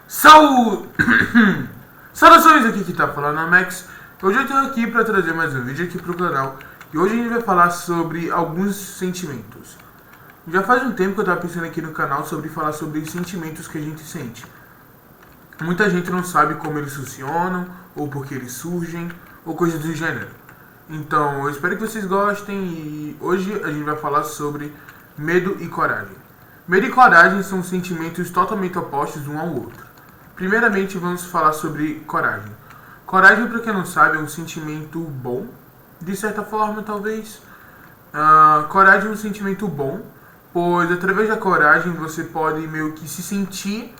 Saúde! Saudações, aqui que tá falando a Max. Hoje eu tô aqui para trazer mais um vídeo aqui pro canal. E hoje a gente vai falar sobre alguns sentimentos. Já faz um tempo que eu tava pensando aqui no canal sobre falar sobre os sentimentos que a gente sente. Muita gente não sabe como eles funcionam, ou por que eles surgem, ou coisas do gênero. Então, eu espero que vocês gostem e hoje a gente vai falar sobre medo e coragem. Medo e coragem são sentimentos totalmente opostos um ao outro. Primeiramente, vamos falar sobre coragem. Coragem, para quem não sabe, é um sentimento bom, de certa forma, talvez. Coragem é um sentimento bom, pois através da coragem você pode meio que se sentir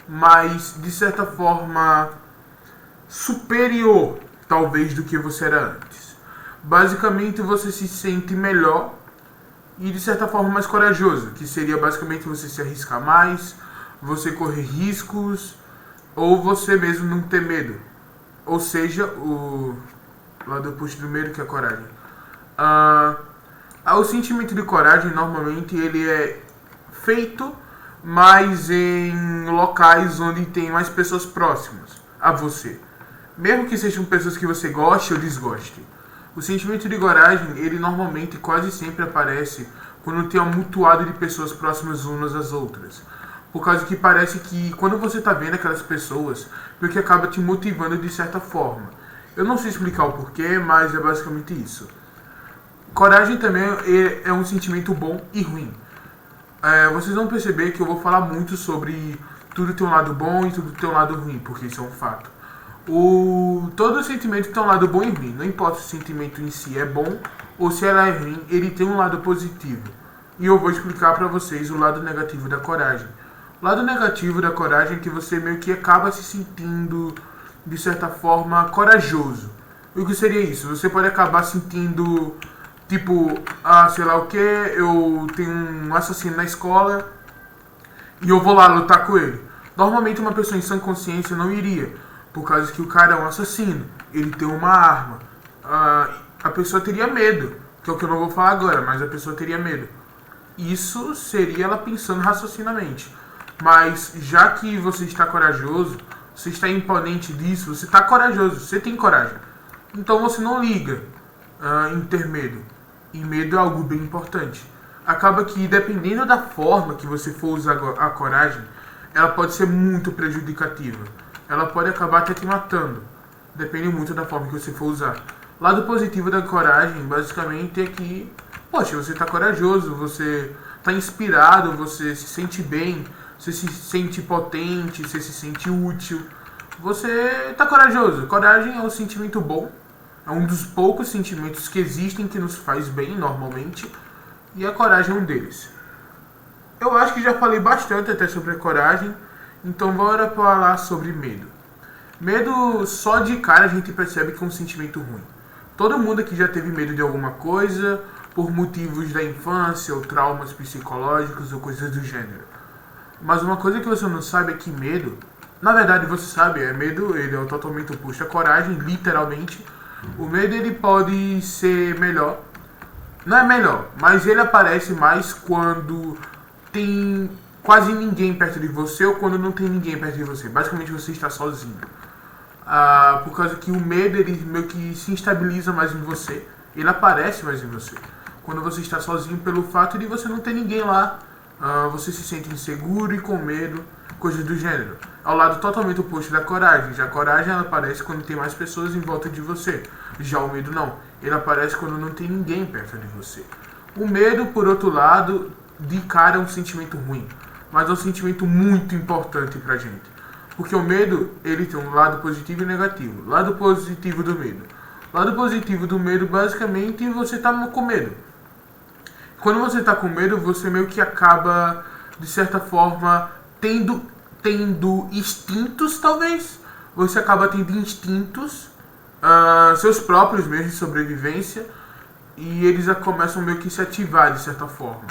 mais, de certa forma, superior, talvez, do que você era antes. Basicamente, você se sente melhor e, de certa forma, mais corajoso, que seria basicamente você se arriscar mais, você correr riscos, ou você mesmo não ter medo. Ou seja, o lado oposto do medo, que é a coragem. O sentimento de coragem, normalmente, ele é feito mais em locais onde tem mais pessoas próximas a você. Mesmo que sejam pessoas que você goste ou desgoste. O sentimento de coragem, ele normalmente quase sempre aparece quando tem um amontoado de pessoas próximas umas às outras. Por causa que parece que quando você está vendo aquelas pessoas, meio que acaba te motivando de certa forma. Eu não sei explicar o porquê, mas é basicamente isso. Coragem também é um sentimento bom e ruim. Vocês vão perceber que eu vou falar muito sobre tudo tem um lado bom e tudo tem um lado ruim, porque isso é um fato. Todo sentimento tem um lado bom e ruim. Não importa se o sentimento em si é bom ou se ela é ruim, ele tem um lado positivo. E eu vou explicar para vocês o lado negativo da coragem. O lado negativo da coragem é que você meio que acaba se sentindo, de certa forma, corajoso. E o que seria isso? Você pode acabar sentindo, tipo, sei lá o que, eu tenho um assassino na escola e eu vou lá lutar com ele. Normalmente uma pessoa em sã consciência não iria, por causa que o cara é um assassino, ele tem uma arma. A pessoa teria medo, que é o que eu não vou falar agora, mas a pessoa teria medo. Isso seria ela pensando raciocinamente. Mas já que você está corajoso, você está imponente disso, você está corajoso, você tem coragem. Então você não liga em ter medo. E medo é algo bem importante. Acaba que dependendo da forma que você for usar a coragem, ela pode ser muito prejudicativa. Ela pode acabar até te matando. Depende muito da forma que você for usar. O lado positivo da coragem, basicamente, é que, poxa, você está corajoso, você está inspirado, você se sente bem, você se sente potente, você se sente útil. Você está corajoso. Coragem é um sentimento bom. É um dos poucos sentimentos que existem que nos faz bem, normalmente. E a coragem é um deles. Eu acho que já falei bastante até sobre a coragem. Então bora falar sobre medo. Medo, só de cara a gente percebe que é um sentimento ruim. Todo mundo aqui já teve medo de alguma coisa, por motivos da infância, ou traumas psicológicos, ou coisas do gênero. Mas uma coisa que você não sabe é que medo, na verdade você sabe, medo ele é totalmente oposto à coragem, literalmente. O medo ele pode ser melhor, não é melhor, mas ele aparece mais quando tem quase ninguém perto de você ou quando não tem ninguém perto de você. Basicamente você está sozinho. Por causa que o medo ele meio que se instabiliza mais em você, ele aparece mais em você. Quando você está sozinho pelo fato de você não ter ninguém lá, você se sente inseguro e com medo, coisas do gênero. Ao lado totalmente oposto da coragem. Já a coragem ela aparece quando tem mais pessoas em volta de você. Já o medo não. Ele aparece quando não tem ninguém perto de você. O medo, por outro lado, de cara é um sentimento ruim. Mas é um sentimento muito importante pra gente. Porque o medo, ele tem um lado positivo e negativo. Lado positivo do medo. Lado positivo do medo, basicamente, você tá com medo. Quando você tá com medo, você meio que acaba, de certa forma, tendo instintos, talvez. Você acaba tendo instintos, seus próprios mesmo de sobrevivência. E eles já começam meio que se ativar, de certa forma.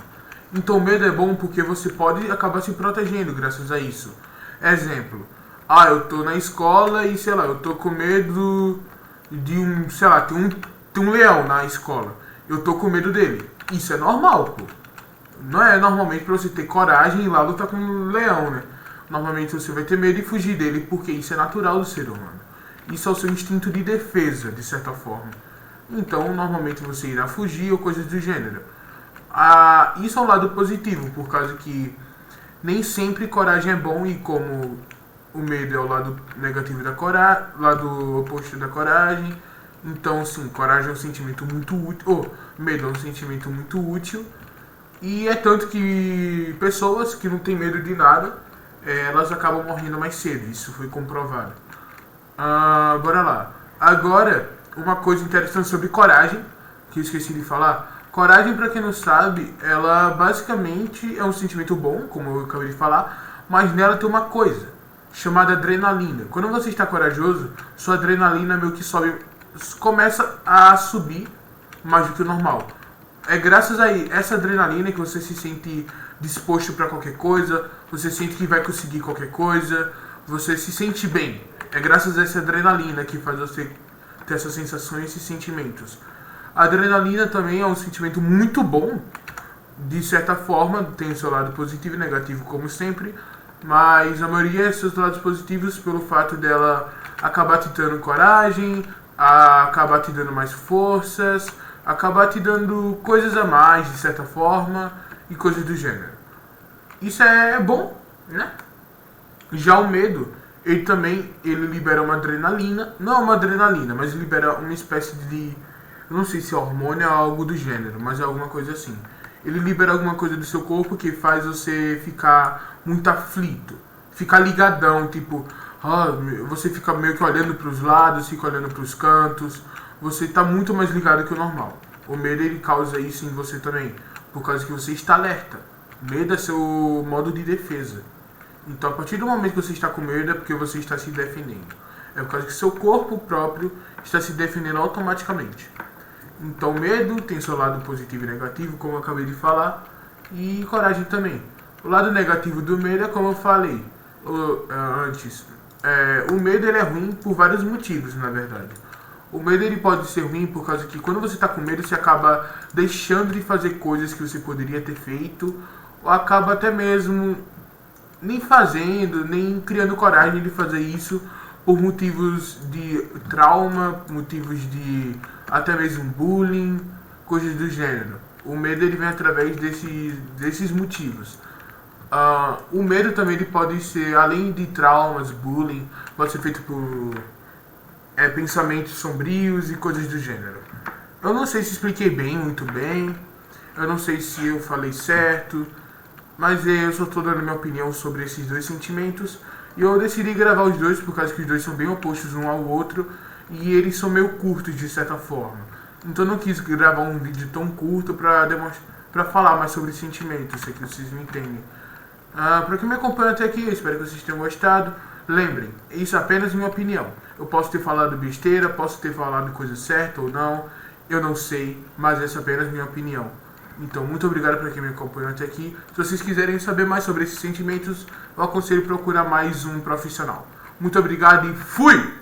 Então o medo é bom porque você pode acabar se protegendo graças a isso. Exemplo. Eu tô na escola e, sei lá, eu tô com medo de tem um leão na escola. Eu tô com medo dele. Isso é normal, pô. Não é normalmente pra você ter coragem e ir lá lutar com um leão, né? normalmente você vai ter medo e fugir dele, porque isso é natural do ser humano. Isso é o seu instinto de defesa, de certa forma. Então, normalmente você irá fugir ou coisas do gênero. Isso é um lado positivo, por causa que nem sempre coragem é bom, e como o medo é o lado negativo da coragem, lado oposto da coragem, então sim, coragem é um sentimento muito útil, medo é um sentimento muito útil, e é tanto que pessoas que não têm medo de nada, elas acabam morrendo mais cedo, isso foi comprovado. Bora lá. Agora, uma coisa interessante sobre coragem, que eu esqueci de falar. Coragem, pra quem não sabe, ela basicamente é um sentimento bom, como eu acabei de falar, mas nela tem uma coisa, chamada adrenalina. Quando você está corajoso, sua adrenalina meio que sobe, começa a subir mais do que o normal. É graças a essa adrenalina que você se sente disposto para qualquer coisa, você sente que vai conseguir qualquer coisa, você se sente bem. É graças a essa adrenalina que faz você ter essas sensações e esses sentimentos. A adrenalina também é um sentimento muito bom, de certa forma, tem o seu lado positivo e negativo como sempre, mas a maioria é seus lados positivos pelo fato dela acabar te dando coragem, acabar te dando mais forças, acabar te dando coisas a mais, de certa forma, e coisas do gênero. Isso é bom, né? Já o medo, ele libera uma adrenalina, não é uma adrenalina, mas libera uma espécie de, não sei se é hormônio ou algo do gênero, mas é alguma coisa assim. Ele libera alguma coisa do seu corpo que faz você ficar muito aflito, ficar ligadão, tipo, você fica meio que olhando para os lados, fica olhando para os cantos, você está muito mais ligado que o normal. O medo, ele causa isso em você também, por causa que você está alerta. Medo é seu modo de defesa. Então, a partir do momento que você está com medo, é porque você está se defendendo. É por causa que seu corpo próprio está se defendendo automaticamente. Então, medo tem seu lado positivo e negativo, como eu acabei de falar, e coragem também. O lado negativo do medo é como eu falei antes. O medo, ele é ruim por vários motivos, na verdade. O medo, ele pode ser ruim por causa que quando você está com medo, você acaba deixando de fazer coisas que você poderia ter feito, ou acaba até mesmo nem fazendo, nem criando coragem de fazer isso por motivos de trauma, motivos de até mesmo bullying, coisas do gênero. O medo, ele vem através desses motivos. O medo também, ele pode ser, além de traumas, bullying, pode ser feito por pensamentos sombrios e coisas do gênero. Eu não sei se expliquei muito bem, eu não sei se eu falei certo, mas eu só estou dando minha opinião sobre esses dois sentimentos. E eu decidi gravar os dois por causa que os dois são bem opostos um ao outro e eles são meio curtos de certa forma. Então eu não quis gravar um vídeo tão curto para falar mais sobre sentimentos, sei que vocês me entendem. Para quem me acompanha até aqui, eu espero que vocês tenham gostado. Lembrem, isso é apenas minha opinião. Eu posso ter falado besteira, posso ter falado coisa certa ou não, eu não sei, mas essa é apenas minha opinião. Então, muito obrigado para quem me acompanhou até aqui. Se vocês quiserem saber mais sobre esses sentimentos, eu aconselho procurar mais um profissional. Muito obrigado e fui!